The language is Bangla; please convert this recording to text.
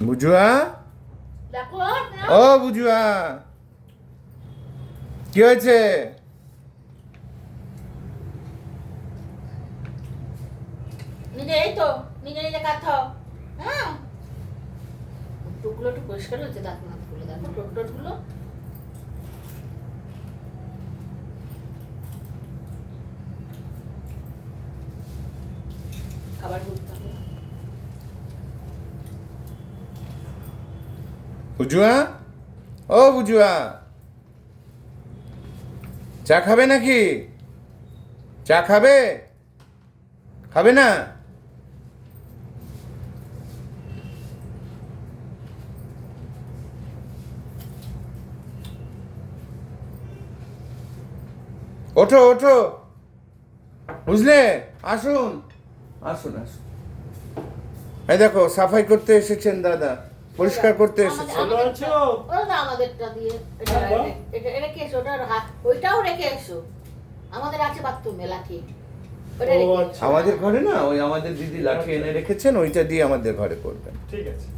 বুঝুয়া, ও বুঝুয়া, কি হয়েছে? নিজে এই তো নিজে নিজে কাট খাও। হ্যাঁ, টুকগুলো একটু পরিষ্কার হয়েছে, দাঁত মাতগুলো দেখো, টোটগুলো। খাবার করতে হবে। বুঝুয়া, ও বুঝুয়া, চা খাবে নাকি? চা খাবে? খাবে না? ওঠো ওঠো, বুঝলে? আসুন আসুন আসুন। এই দেখো, সাফাই করতে এসেছেন দাদা, পরিষ্কার করতে এসেছেন। আমাদেরটা দিয়ে এটা রেখে এসো, ওটার হাত ওইটাও রেখে এসো। আমাদের আছে বাথরুমে লাঠি, আমাদের ঘরে না, ওই আমাদের দিদি লাঠি এনে রেখেছেন, ওইটা দিয়ে আমাদের ঘরে করবেন। ঠিক আছে।